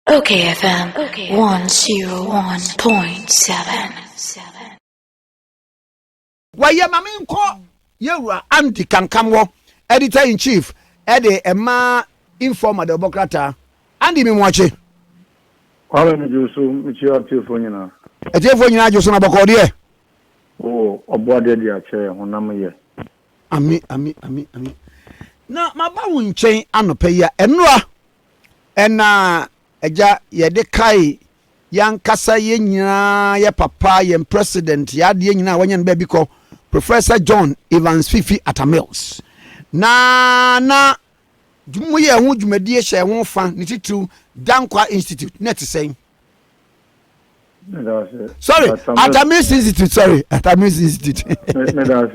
OKFM 101.7. Why ya mamin ko yewura anti Kankam wo editor in chief ede ema informer democrata andi mi moache kwame mi jusu mi chi atifo nyina etifo nyina jusu na bako de oboade de ache honam ye ami na maba wo nchen anopa ya enura ena eja ye de kai yankasa ye nyina ye papa ye president ya de nyina wanya nba bi ko Professor John Evans Fifi Atamils na jumu ye hu dwumadie hye ho fa ni titu Dankwa Institute net say sorry Atamils Institute Atamils Institute me das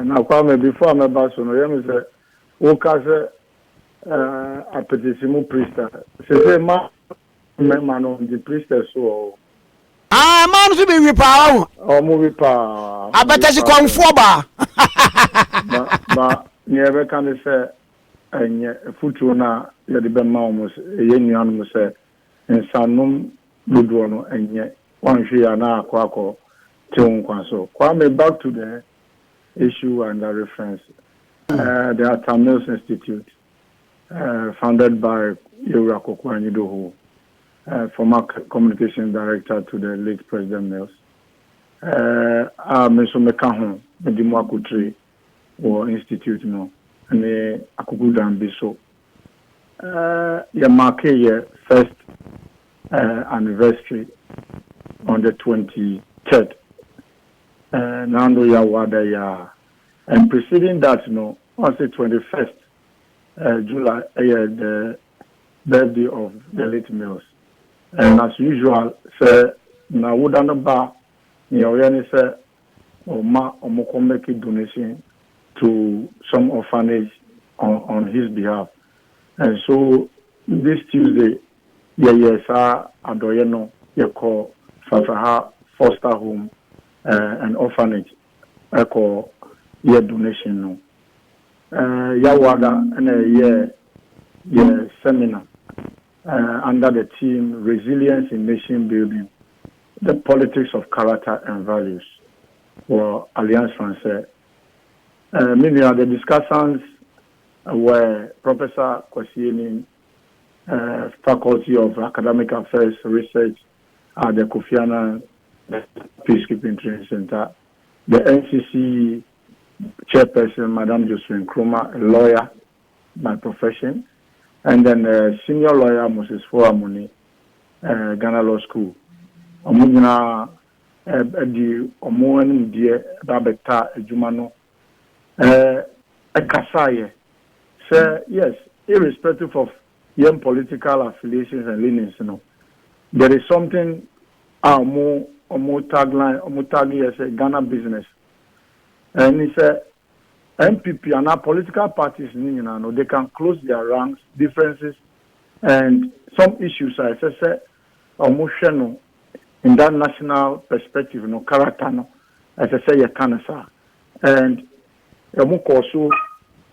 na kwame before me ba so no ye me say o ka say apetisimu priester say ma no the priester so man to be repa o mo repa abetasi konfo ba nyebe kan say enye futu na ye de be ma o mo ye nuan mo say insanum dodo no enye wanhwe ya na akwa tinkwa so kwame back to the issue and the reference the Atamils Institute founded by Yura Kokwanyidoho, former communication director to the late President Mills. Mesomekaho, Medimwakutri, or Institute, no, and Akugudan Biso. Yamake, first anniversary on the 23rd. Nando Yawada Ya. And preceding that, no, on the 21st. July, the birthday of the late Mills. And as usual, say, na wouldn't ba, you say, or make a donation to some orphanage on his behalf. And so this Tuesday, Adoyeno, call Fafaha Foster Home and Orphanage, call your donation, no. Yawada and a year seminar under the theme Resilience in Nation Building, the Politics of Character and Values for Alliance Française. Many of the discussions were Professor Kwasieni, Faculty of Academic Affairs Research at the Kofi Annan Peacekeeping Training Center, the NCC chairperson, Madame Josephine Nkrumah, a lawyer by profession, and then senior lawyer Moses Foamuni, Ghana Law School. Omugina di omoanim die babeta ejumano kasaye. Say yes, irrespective of young political affiliations and leanings, you know, there is something more tagline as a Ghana business. And he said, MPP and our political parties, they can close their ranks, differences, and some issues, as I said, emotional in that national perspective, character, as I say, and also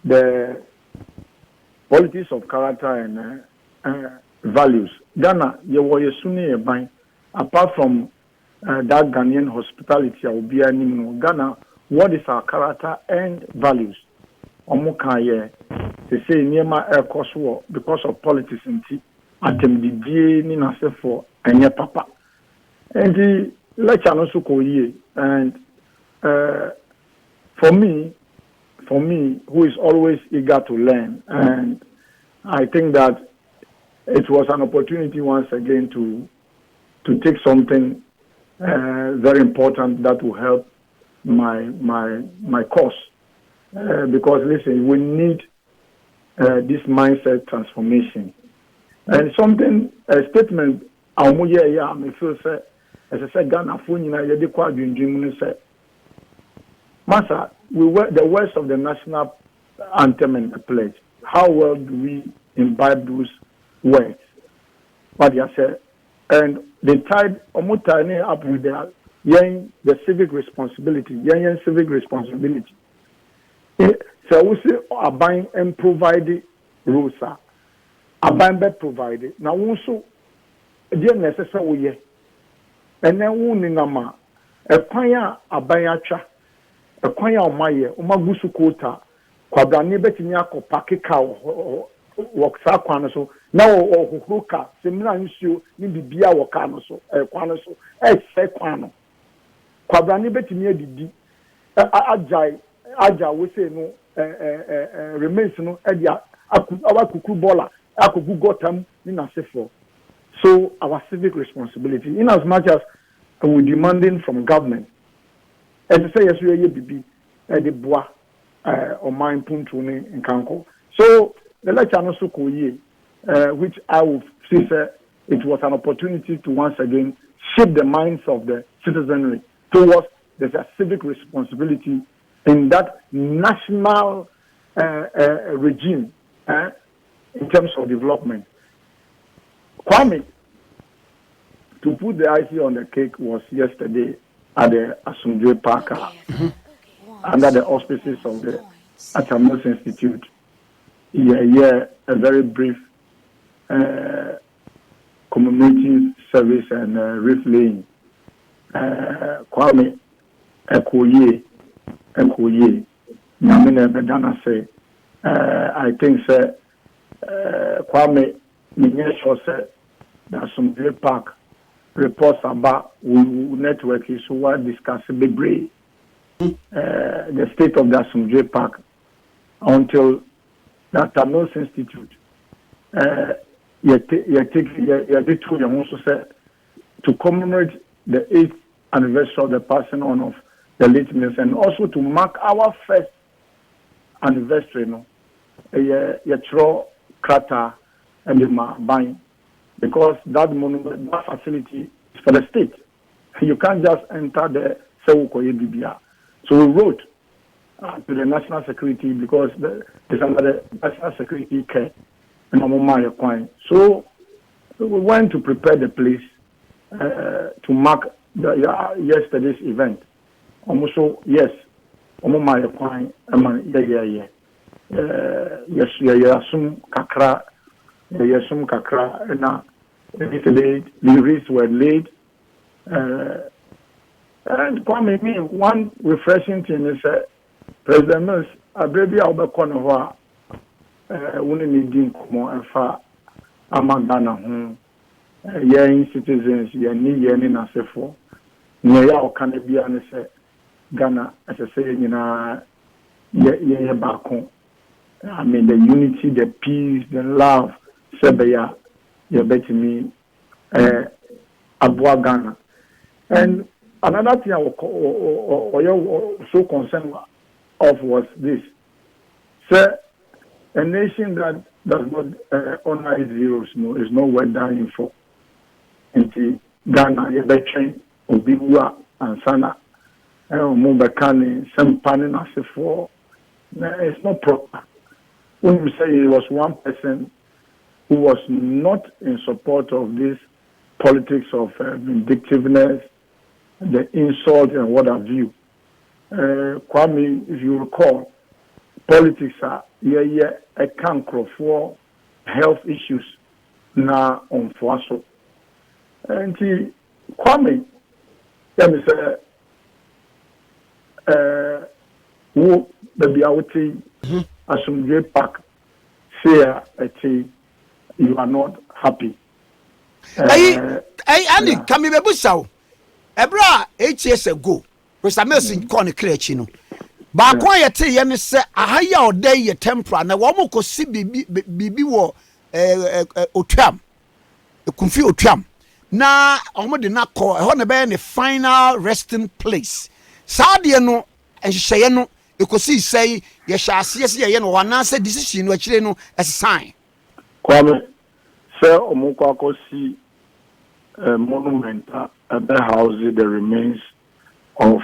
the politics of character and values. Ghana, apart from that Ghanaian hospitality, Ghana. What is our character and values? Omukaye, they say Niema Air Cost War because of politics and atem di ni na se for enye papa. And the lecture no so koye and for me who is always eager to learn, and I think that it was an opportunity once again to take something very important that will help my cause, because listen, we need this mindset transformation, and something a statement. Me feel say as I said, Ghana Funina yedi kwa dream say, Masa, we were the words of the national anthem and the pledge. How well do we imbibe those words? What you say, and they tied up with the civic responsibility, civic responsibility. So we say abide and provide rules. Abambe provided. Now also, dear necessary, and then wounding a kwaya abayacha, a kwaya of my umagusu quota, quadrani betting yako pakika worksa kwanoso, now or hooka, similar issue, maybe beer or canoso, quanoso, kwano. Quadrani betting near the Ajay, we say no, remains no, Edia, our cuckoo bola, our cuckoo got them in a for. So, our civic responsibility, in as much as we're demanding from government, as I say, yes, we are BB, the bois, or mine puntuni in Kanko. So, the lecture also which I would say it was an opportunity to once again shape the minds of the citizenry towards there's a civic responsibility in that national regime in terms of development. Kwame, to put the icing on the cake, was yesterday at the Asumdwe Park under the auspices of the Atamos Institute. A very brief commemorative service and wreath laying. Kwame Ekoye, Namina Bedana say, I think, sir, Kwame Minyesho said that some great park reports about network is who are discussing the state of the Asumdwe Park until that Tanos Institute. To commemorate the 8th anniversary of the passing on of the late minister, and also to mark our first anniversary, Krata and the Bang, because that monument, that facility is for the state. You can't just enter the Sewukoye Bibia. So we wrote to the national security because it's under the national security care and so we went to prepare the place to mark yesterday's event. Also, yes, kakra, and the wreaths were laid. And Kwame, one refreshing thing is President Mills, a baby Albert Corner, wouldn't need more far among Ghana, young citizens, young in Asefo, near our Canadian Ghana, as I say, back home. I mean, the unity, the peace, the love, Sebeya, you bet me, Abua Ghana. And another thing I was so concerned of was this. Sir, a nation that does not honor its heroes is not worth dying for. And Ghana, you bet train, Obiwa, and Sana, Mubakani, Sempani, Nasifo. It's not proper. When we say it was one person who was not in support of this politics of vindictiveness, the insult and what have you. Kwame, if you recall, politics are a cancro for health issues now on Fuaso. And Kwame, let me say, who baby I would say Asumdwe Park say you are not happy. Andy, can we be so? Ebra 8 years ago, Mr. Melson corner clear Ba kwa yete ye ne se ahaya ode ye tempera na wo moko si bibi wo otwam ekumfi otwam na omo de na ko ho ne be ne final resting place saade no enhye no ekosi sei ye hyase ye no wana se decision no akire no sign kwame se omo ko akosi monument at the house the remains of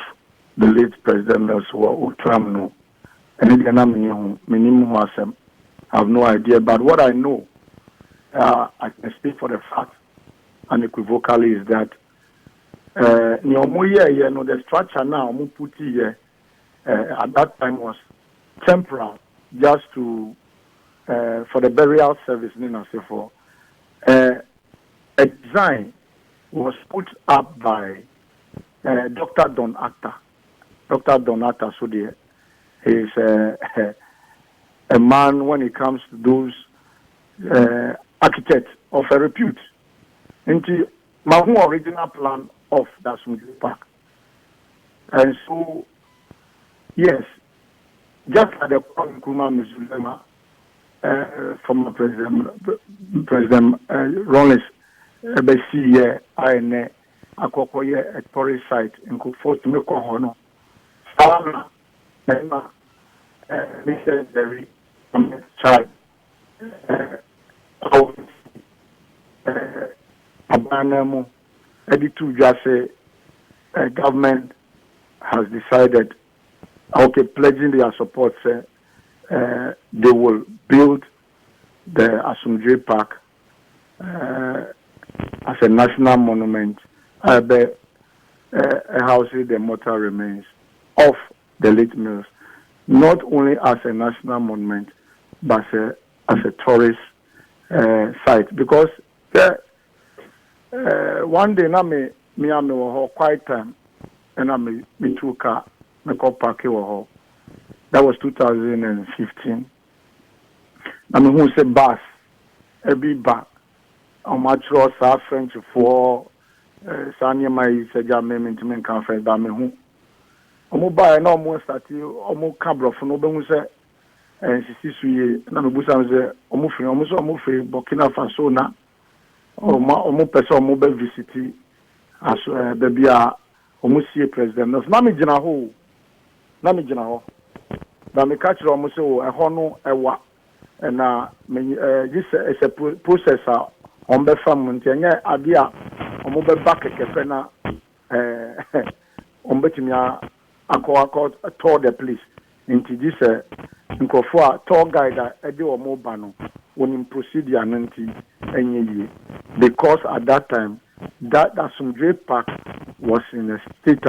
the late President Utram no. And I have no idea. But what I know, I can speak for the fact unequivocally is that the structure now at that time was temporal, just to for the burial service for a design was put up by Dr. Don Acta. Dr. Don Acta, so is a man when it comes to those architects of a repute. Into my original plan of that Smoothie Park. And so, yes, just like the Kuma Musulema, former President Rollins, BC, INA, Akokoye, a tourist site in Kufort Mekohono, Savannah, Mr. Derry, child, Abanamo, Editu Jase, government has decided, okay, pledging their support, they will build the Asumdre Park as a national monument, housing the mortal remains of the late Mills, not only as a national monument, but as a tourist site. Because one day, me am quite time, and I me took car, me call park that was 2015. I mean, who said bus, every bus, on my trust, our French for Sanya Mai said, Jamen conference, but me who. Omo buy no more start omo cabro for no be say sisi na me busa say omo free Burkina Faso na omo person omo be visit as baby a omo see president na me gina ho na me catch omo say o ho no ewa na me this is a process on be fam ntia ade a omo be back kefe na omo betimia akọ tour the place into this nkofo tour guide ede o mo ba no wonim procedure nanti enye because at that time that Asumdre Park was in a state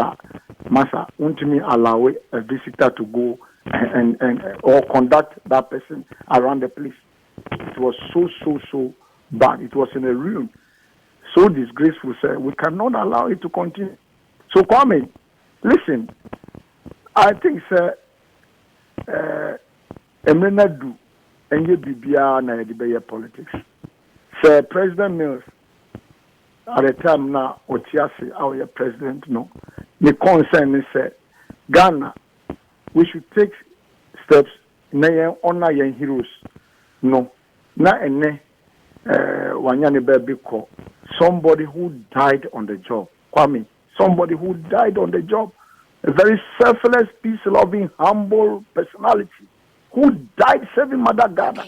massa untimi allow a visitor to go and or conduct that person around the place. It was so bad. It was in a ruin, so disgraceful, sir. We cannot allow it to continue. So Kwame, listen, I think, sir, Emena do and you bibia na the politics. Sir, President Mills at the time now, Otiasi, our president, no, the concern is Ghana, we should take steps na honor your heroes. No, na ene wanyane baby ko somebody who died on the job. Kwame, somebody who died on the job. A very selfless, peace-loving, humble personality who died serving Mother Ghana.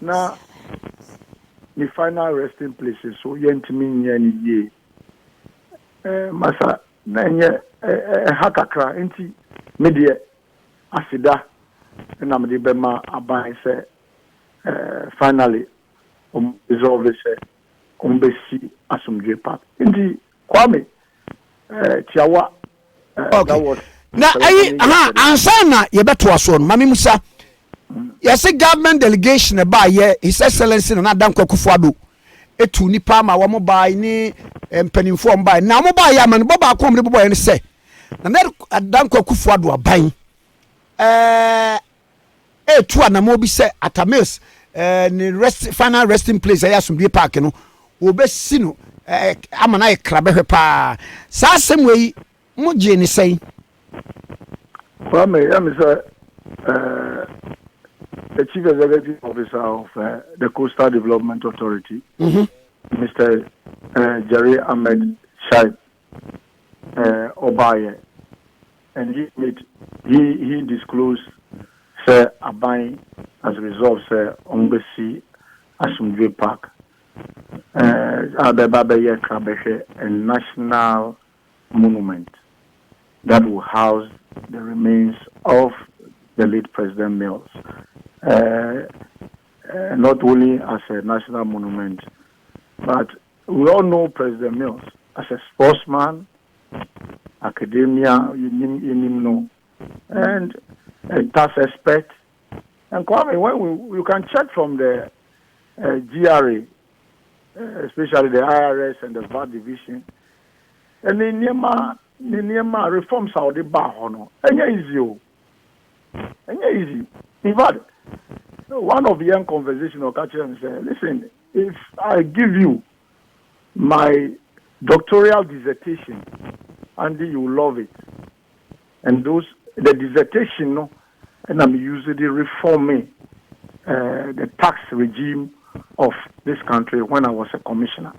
Now, the final resting places, so yentimi ye masa na nye hakakra enti media asida na me be ma aban say finally resolve say besi Asumdre Park. Enti Kwame Tiawa, that was now ansana yebeto aso no mame musa yesi government delegation ba ye his excellency na Adam Kwakufuado etu nipa ma wo mo bai ni mpanimfo mo bai na mo bai ya man boba akom de bobo ye ne se na Adam Kwakufuado aban etu anamo bi se Atamis ni final resting place ya Asumdre Park no obesi no amana ekrabe pa sa semwe mo je ni sei Kwame the chief executive officer of the Coastal Development Authority, Mr. Jerry Ahmed Shaib Obaye, and he disclosed say Abai as a result say Ombesi Asumdre Park a national monument that will house the remains of the late President Mills. Not only as a national monument, but we all know President Mills as a sportsman, academia, and a tax expert, And Kwame, when you can check from the GRA, especially the IRS and the VAT division, and the Nema reforms are the bar honor. And easy. In fact, one of the young conversational catchers said, listen, if I give you my doctoral dissertation, Andy, you love it. And the dissertation, no, and I'm usually reforming the tax regime of this country when I was a commissioner.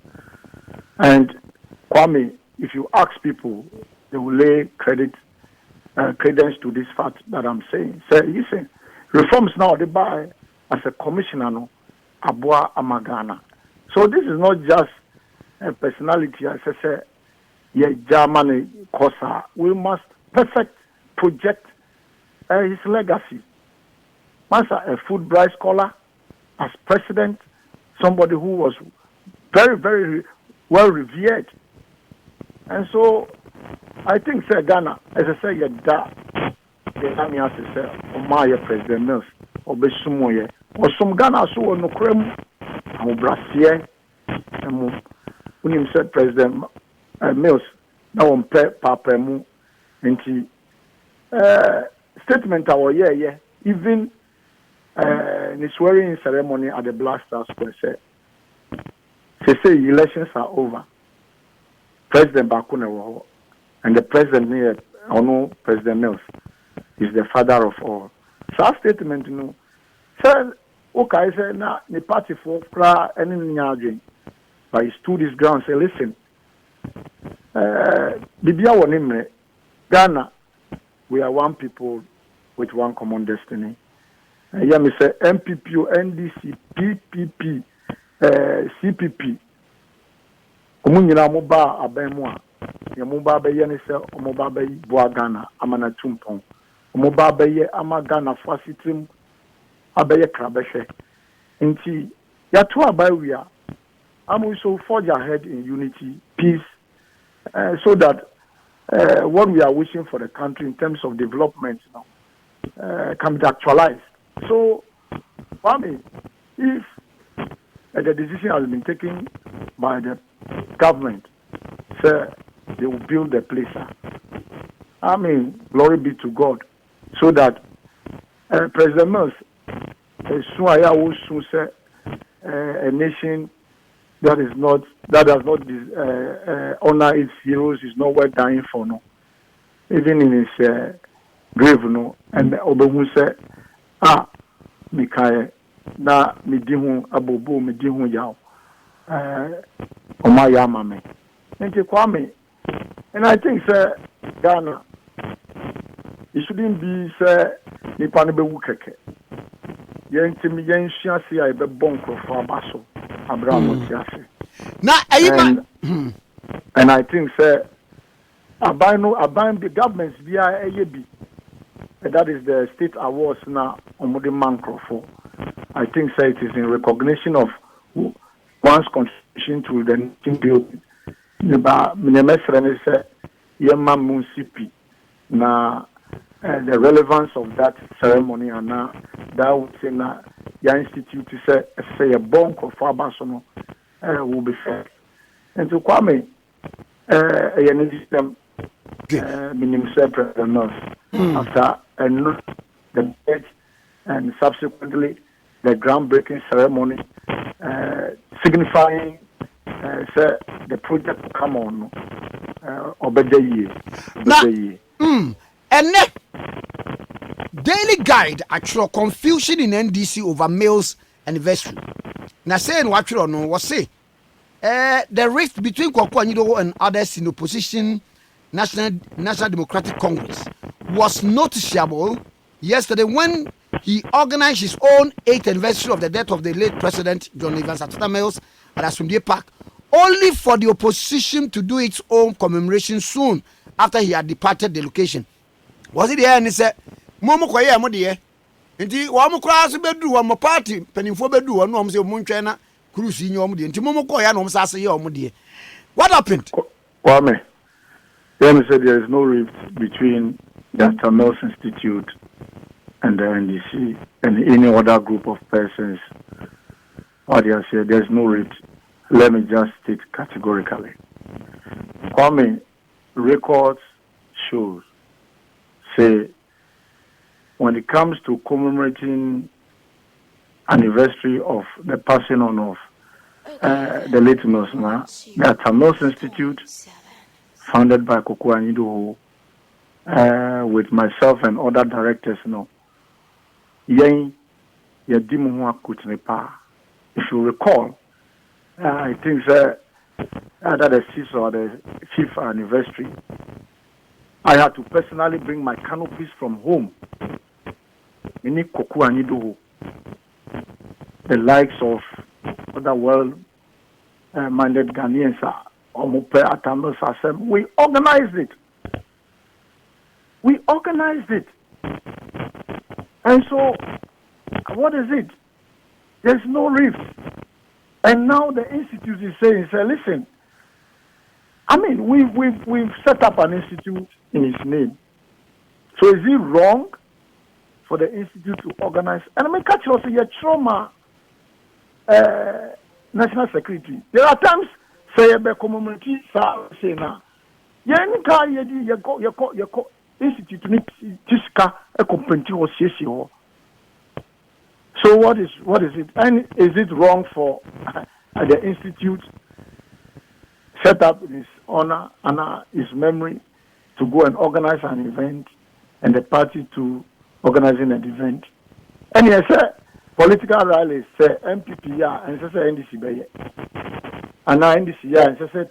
And Kwame, if you ask people, they will lay credence to this fact that I'm saying. So listen, reforms now they buy as a commissioner, no, Abua Amagana. So this is not just a personality, as I say, Germany Kosa. We must project his legacy. Master, a Fulbright scholar, as president, somebody who was very, very well revered. And so, I think, sir, Ghana, as I say, the army has to say, Omaya President Mills, or Besumoye, or some Ghana, so no creme, or Brassier, and when you said President Mills, now on Papa Mu, and statement our even the swearing ceremony at the Black Star Square said, they say elections are over. President Bakune and the president here, President Mills, is the father of all. So our statement, said, okay, say na the party for cry anything, but he stood his ground and said, listen, Bibia Wanimre, Ghana, we are one people with one common destiny. Yeah, me say MPP, NDC, PPP, CPP. Omunyina moba abemwa. Ya moba beye ne se moba beye boa Ghana amana tumpon. Moba beye ama Ghana fasitrim abeye krabehwe. Nti ya to abawia am we so forge ahead in unity, peace, so that what we are wishing for the country in terms of development can be actualized. So, for me, if the decision has been taken by the government, say they will build the place. I mean, glory be to God, so that President Mills, soon say a nation that does not honor its heroes is not worth dying for, no. Even in his grave, no, and Obehu said, Mikae, na midihu abobo midihu yaw, Omaya mame. And Kwame, and I think, sir, Ghana, it shouldn't be, sir, Nipanibe Wukeke. Yentimi Yenshia see I be bonko for Abaso, Abraham Tiasi. And I think, sir, Abino the governments via AEB. That is the state awards now on the Mancro. I think say it is in recognition of one's contribution to the nation building. Na the relevance of that ceremony and now that would say na your institute say a bonk of Abasono will be fair. And to Kwame, after the date and subsequently the groundbreaking ceremony signifying the project will come on and daily guide actual confusion in NDC over Mills anniversary. Now saying what you don't know was say the rift between Kwakwa and others in opposition National Democratic Congress was noticeable yesterday when he organized his own 8th anniversary of the death of the late President John Evans Atta Mills at Asundie Park, only for the opposition to do its own commemoration soon after he had departed the location. Was it there and he said, Momo Koya Modie? Indeed, one class bedroom, one more party, Pennyfo bedroom, one say Munchana, Cruise in your Modi, and Timomo Koya, no Sasa Yomodi. What happened? Kwame. Then said there is no rift between the Atta Mills Institute and the NDC and any other group of persons, what they say, there's no rape. Let me just state categorically. Kwame, records shows say when it comes to commemorating anniversary of the passing on of the late Mills, the Tamils Institute, founded by Koko Anyido, with myself and other directors, if you recall, I think that the 6th or the 5th anniversary, I had to personally bring my canopies from home. Many Koko Anyido, the likes of other well-minded Ghanaians, we organized it. And so, what is it? There's no rift. And now the institute is saying, listen, I mean, we've set up an institute in his name. So is it wrong for the institute to organize? And I mean, catch also your trauma, national security. There are times, say, a community, say now, you go, institute tiska a compenti or CCO. So what is it? And is it wrong for the institute set up in his honor and his memory to go and organize an event and the party to organizing an event? And yes, political rallies say MPP and say NDC baye. And now NDC and say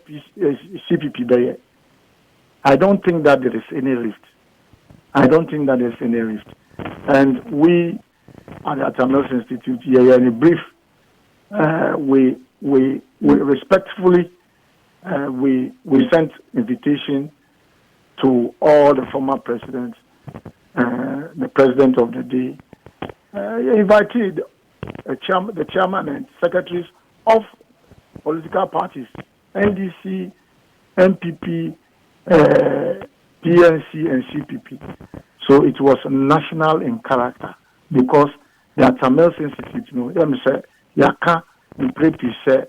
CPP baye. I don't think that there is any rift. And we at the Tamils Institute, in a brief, we respectfully we sent invitation to all the former presidents, the president of the day, invited the chairman and secretaries of political parties, NDC, MPP, PNC, and CPP. So it was national in character because the Tamils Institute, let me say, Yaka in Prez say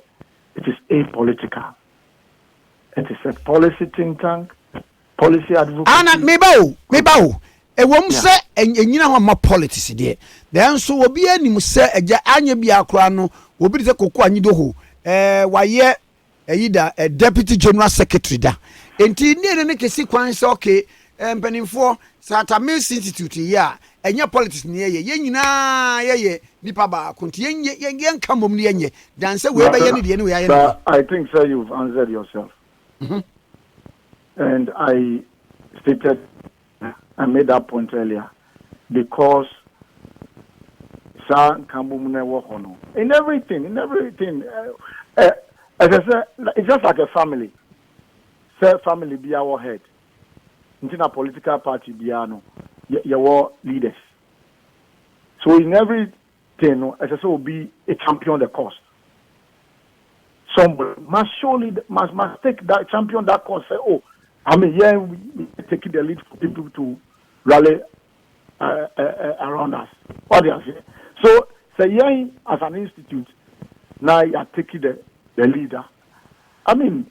it is apolitical. It is a policy think tank, policy advocacy. Anna, me bow. A woman say, and you know my politics, dear. Then so will be any say a anya biakrano will be the Koko Anyido. Why, yeah, a deputy general secretary da. And near the next sequence, okay, and penning for Tamils Institute, yeah, and your politics near ye, nipa ba, continue, young come on near ye, dance away by any anyway. I think, sir, you've answered yourself. And I made that point earlier because in everything, as I said, it's just like a family. Say family be our head. In a political party be your leaders. So in everything, as I said, will be a champion the cause. Somebody must surely must take that champion that cause. Say, oh, I mean, yeah, we taking the lead for people to rally around us. What do you say? So, say, yeah, as an institute, now you are taking the leader. I mean,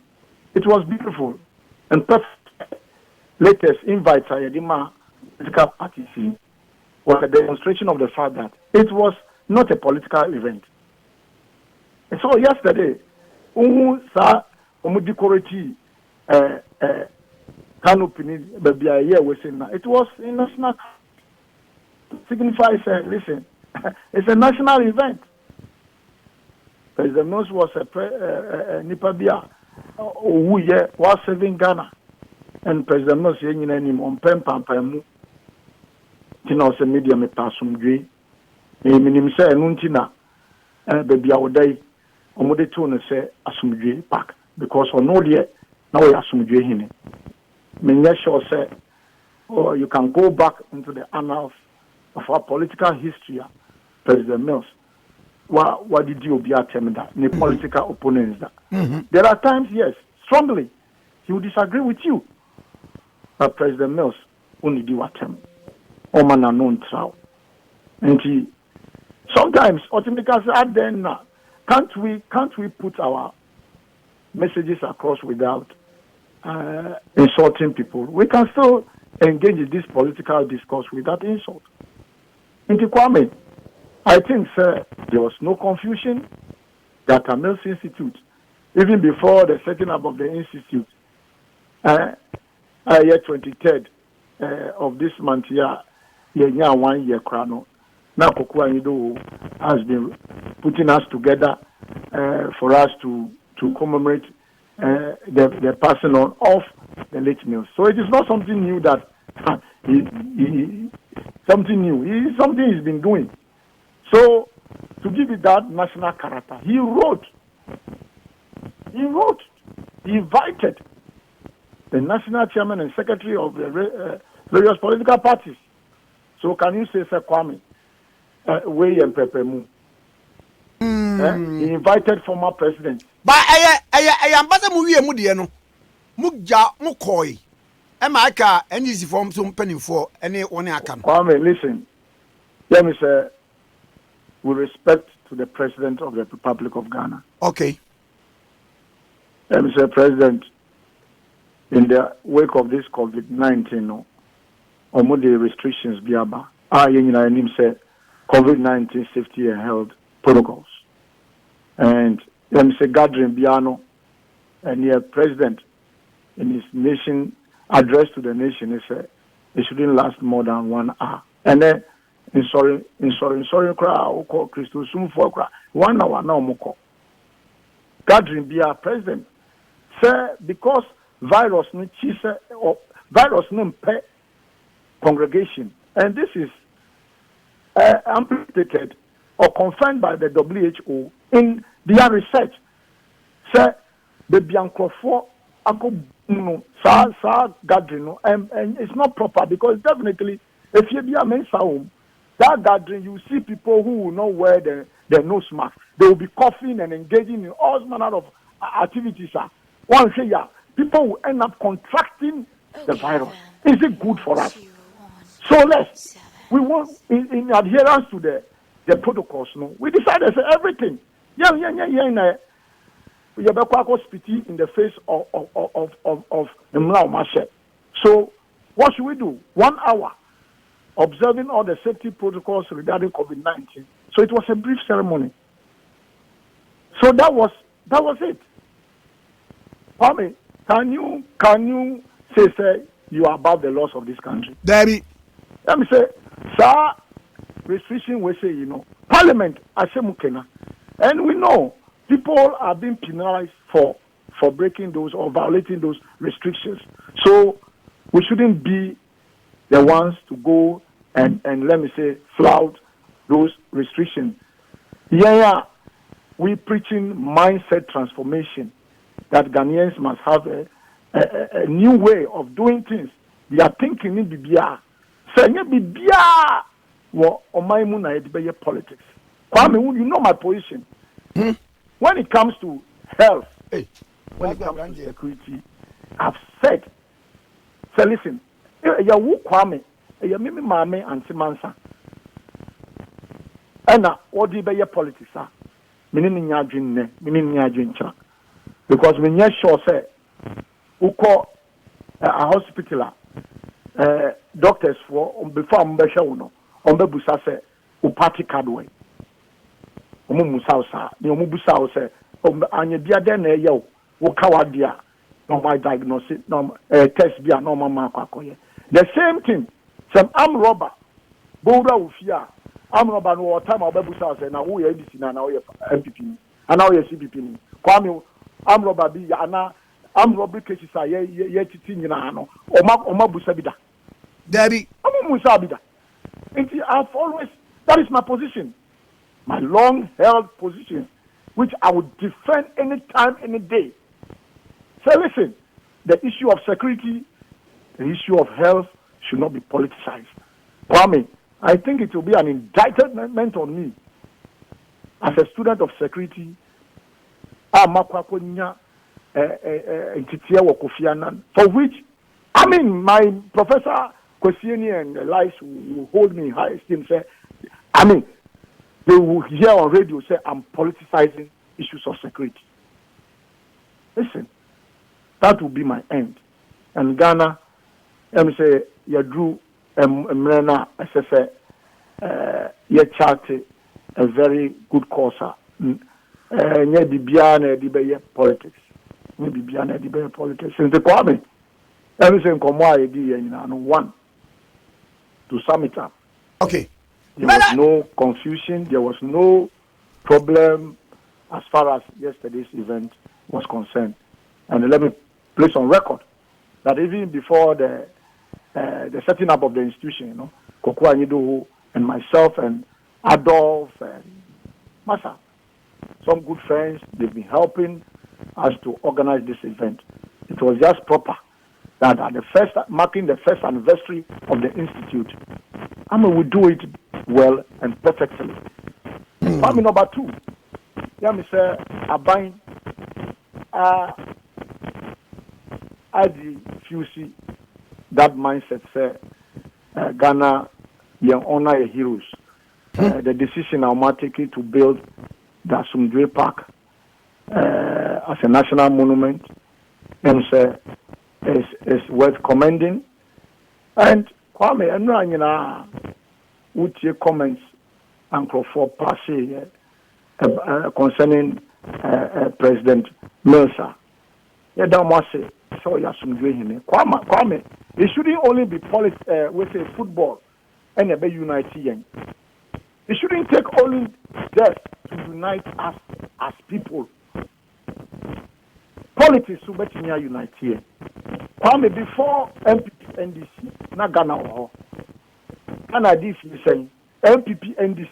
it was beautiful and perfect. Latest invite Sayedima political party was a demonstration of the fact that it was not a political event. And so yesterday, decorate canopy baby was saying it was in national signifies listen, it's a national event. President Mills was a Nipabia who was serving Ghana, and President Mills him on Pampamu. Tina was a media me passum gray. Minim say Nuntina baby our day. Omode tone say asumdwe park because on no there now we asumdwe hine. Menya sure say oh you can go back into the annals of our political history. President Mills, what did you be attempting that? The political opponents that. There are times, yes, strongly he will disagree with you, but President Mills only do attempt. Oman unknown trial. And sometimes automatically then can't we put our messages across without insulting people? We can still engage in this political discourse without insult. And Kwame, I think, sir, there was no confusion that Mills Institute, even before the setting up of the institute, year 23rd of this month, yeah, 1 year chrono. Now Kokua Ido has been putting us together for us to commemorate the passing on of the late Mills. So it is not something new that something new. Something he's been doing. So to give it that national character, he invited the national chairman and secretary of the various political parties. So can you say, Sir Kwame, way and Pepemu? He invited former president. But I am better movie Mudiano Mugja Mukoi. Am I car and easy form some penny for any one I can? Kwame, listen. Let me say, with respect to the president of the Republic of Ghana. Okay. Let me say, President, in the wake of this COVID-19, the restrictions biaba. Him say COVID-19 safety and health protocols. And let me say, gathering Biano, and the president in his nation address to the nation, he said it shouldn't last more than 1 hour. And then in sorry crowd, Christo soon for 1 hour now moko. Gathering Bia president say because virus no chise or virus no pay congregation, and this is amputated or confirmed by the WHO in their research. Say the Biancrofo gathering and it's not proper because definitely if you be a men's home, that gathering you see people who will not wear the nose mask. They will be coughing and engaging in all manner of activities. One say people will end up contracting the virus. Is it good for us? So we want in adherence to the protocols. No, we decided to say everything. We spitting in the face of Mlashe. So what should we do? 1 hour observing all the safety protocols regarding COVID-19. So it was a brief ceremony. So that was it. Kwame, can you say you are above the laws of this country? Debbie. Let me say, sir, restriction we say, Parliament, Ashemukena. And we know people are being penalized for breaking those or violating those restrictions. So we shouldn't be the ones to go and let me say, flout those restrictions. Yeah, we preaching mindset transformation that Ghanaians must have a new way of doing things. They are thinking in Bibia. Saying Bibia or my politics. Kwame, you know my position. When it comes to health, when it comes to security, I've said, so listen, you Kwame, you mimi mame anti mansa. Ena what do you politics are? Meaning nyadwin cha. Because when you sure say uko a hospital doctors for before mbesha uno ombebusa say u party card way. Omo musausa ni omo busa say anya bia den na ye wo kawadia normal diagnosis normal test bia normal ma kwakoye. The same thing some arm robber bowra ufia arm robber no time obebusa say na wo ye ABC na wo ye MPP ana wo ye CPP Kwame arm robber bi ana arm robbery cases are ye titi nyina no oma busa bida Debbie omo musa bida. I've always, that is my position, my long held position, which I would defend any time, any day. So listen, the issue of security, the issue of health should not be politicized. Kwame, I think it will be an indictment on me as a student of security. For which, I mean, my professor Kwesieni and Elias will hold me in high esteem. Say, I mean, they will hear on radio say I'm politicizing issues of security. Listen, that will be my end. And Ghana, let me say, you drew Mrena SSA, you charted a very good course. Maybe beyond the politics. Maybe beyond the politics. Since the Kwame, everything come and one to sum it up. Okay. There was no confusion. There was no problem as far as yesterday's event was concerned. And let me place on record that even before the setting up of the institution, Koko Anyidoho and myself and Adolf and Masa, some good friends, they've been helping us to organize this event. It was just proper that at marking the first anniversary of the institute, we do it well and perfectly. Family number 2, Mr. Abain, IDFUC, that mindset say Ghana, young honor your heroes. The decision I'm taking to build the Asumdwe Park as a national monument is worth commending. And Kwame, with your comments and for passing concerning President Milsa. Kwame, it shouldn't only be with a football and a united. It shouldn't take only that to unite us as people. Politics should be united here. Kwame, before MPP NDC, na Ghana or Ghana did saying MPP NDC,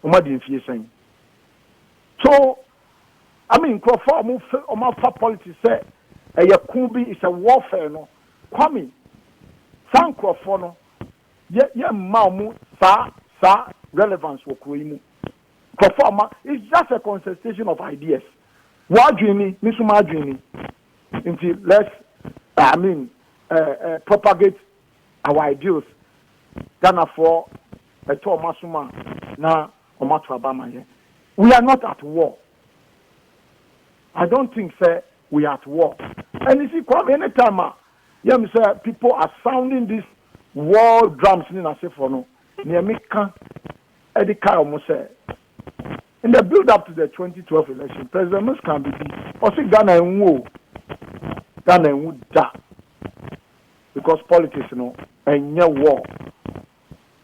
Umadi saying. So, I mean, Crawford politics say a Yakubi is a warfare. No, Kwame, San Crawford no, Mamu sa relevance for Kuimu. Crawford it's just a contestation of ideas. What do you mean, Misuma Dreamy? Until let's, propagate our ideals. Ghana for a Masuma na Omatu Abama. We are not at war. I don't think, sir, we are at war. And you see, Kwame, anytime, people are sounding these war drums in Asefono. In the build up to the 2012 election, President Mills can be also Ghana and da. Because politics, and war,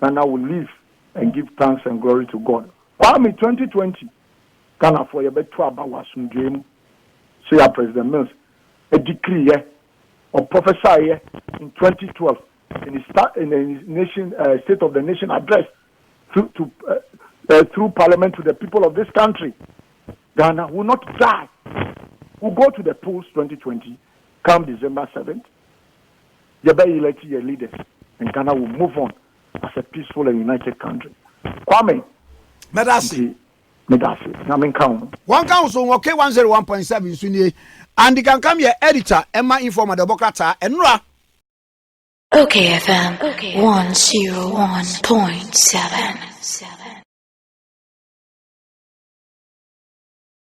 Ghana will live and give thanks and glory to God. Kwame 2020, Ghana for your better about Wasum dream. So your President Mills, a decree or prophesy in 2012 in his nation State of the Nation address through Parliament to the people of this country. Ghana will not die. We'll go to the polls 2020, come December 7th. You better elect your leaders, and Ghana will move on as a peaceful and united country. Kwame, Medasi. Namin count. One council, okay, 101.7 Sunday, and the Kankam your editor, Emma Informer Democrata, and Ra. OKFM 101.7.